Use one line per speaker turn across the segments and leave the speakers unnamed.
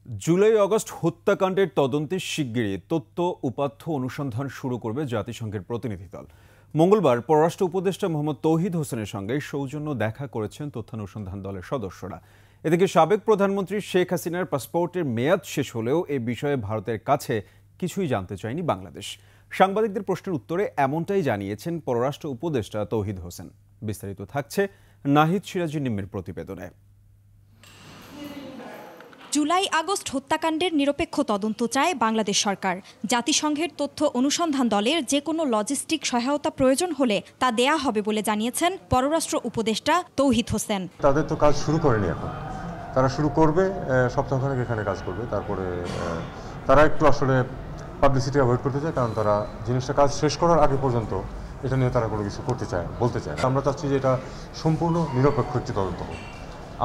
July August হত্যাকাণ্ডের তদন্তে শিগগিরই তথ্য উপাত্ত অনুসন্ধান শুরু করবে জাতিসংঘের প্রতিনিধি দল। মঙ্গলবার পররাষ্ট্র উপদেষ্টা মোহাম্মদ তৌহিদ হোসেনের সঙ্গে সৌজন্য দেখা করেছেন তথ্যানুসন্ধান দলের সদস্যরা। এদিকে সাবেক প্রধানমন্ত্রী শেখ হাসিনার পাসপোর্টের মেয়াদ শেষ হলেও এ বিষয়ে ভারতের কাছে কিছুই জানতে চায়নি বাংলাদেশ। সাংবাদিকদের প্রশ্নের উত্তরে এমনটাই জানিয়েছেন পররাষ্ট্র উপদেষ্টা তৌহিদ হোসেন। বিস্তারিত থাকছে নাহিদ সিরাজুল নিম্নের প্রতিবেদনে।
জুলাই আগস্ট হত্যাকাণ্ডের নিরপেক্ষ তদন্ত চায় বাংলাদেশ সরকার। জাতিসংঘের তথ্য অনুসন্ধান দলের যে কোনো লজিস্টিক সহায়তা প্রয়োজন হলে তা দেয়া হবে বলে জানিয়েছেন পররাষ্ট্র উপদেষ্টা তৌহিদ হোসেন।
তাদের তো কাজ শুরু করেনি, এখন তারা শুরু করবে, সপ্তাহখানেক এখানে কাজ করবে। তারপরে তারা একটু আসলে পাবলিসিটি অ্যাভয়েড করতে চায়, কারণ তারা জিনিসটা কাজ শেষ করার আগে পর্যন্ত এটা নিয়ে তারা কোনো কিছু করতে চায়, বলতে চায়। আমরা চাচ্ছি যে এটা সম্পূর্ণ নিরপেক্ষ একটি তদন্ত হোক।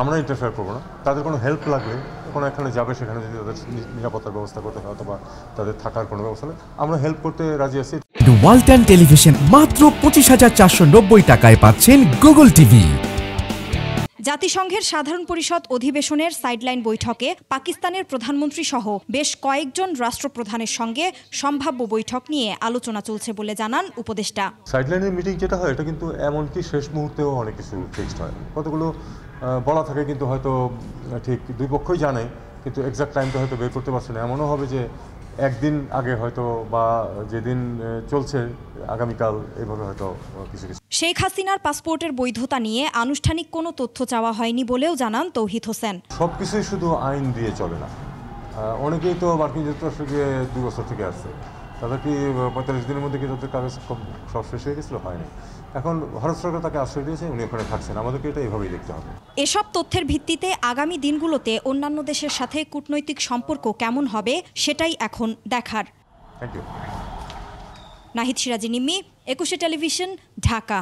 আমরা ইন্টারফেয়ার করবো না। তাদের কোনো হেল্প লাগলে কোনো এখানে যাবে, সেখানে যদি তাদের নিরাপত্তার ব্যবস্থা করতে হয় অথবা তাদের থাকার কোনো ব্যবস্থা নেই, আমরা হেল্প করতে রাজি আছি।
ওয়ালটন টেলিভিশন মাত্র 25,490 টাকায় পাচ্ছেন গুগল টিভি।
জাতিসংঘের সাধারণ পরিষদ অধিবেশনের সাইডলাইন বৈঠকে পাকিস্তানের প্রধানমন্ত্রী সহ বেশ কয়েকজন রাষ্ট্রপ্রধানের সঙ্গে সম্ভাব্য বৈঠক নিয়ে আলোচনা চলছে বলে জানান উপদেষ্টা।
সাইডলাইনের মিটিং যেটা হয়, এটা কিন্তু এমনকি শেষ মুহূর্তেও অনেক কিছু ফিক্সড হয়, কতগুলো বলা থাকে, কিন্তু হয়তো ঠিক দুই পক্ষই জানে, কিন্তু এক্সাক্ট টাইমটা হয়তো বের করতে পারছে না। এমনও হবে যে একদিন আগে হয়তো, বা যেদিন চলছে আগামীকাল, এইভাবে হয়তো কিছু কিছু।
শেখ হাসিনার পাসপোর্টের বৈধতা নিয়ে আনুষ্ঠানিক কোনো তথ্য চাওয়া হয়নি বলেও জানান তৌহিদ হোসেন।
সবকিছুই শুধু আইন দিয়ে চলে না। অনেকেই তো মার্কিন যুক্তরাষ্ট্রে গিয়ে 2 বছর থেকে আসছে, তাদের কি 45 দিনের মধ্যে কি তাদের কাগজ সব শেষ হয়ে গেছিল? হয়নি। এখন ভারত সরকার তাকে আশ্রয় দিয়েছে, উনি ওখানে থাকছেন। আমাদেরকে এটা এইভাবেই দেখতে হবে।
এসব তথ্যের ভিত্তিতে আগামী দিনগুলোতে অন্যান্য দেশের সাথে কূটনৈতিক সম্পর্ক কেমন হবে সেটাই এখন দেখার।
Thank you.
Nahid Sirajul Nimmi, 21 television, Dhaka.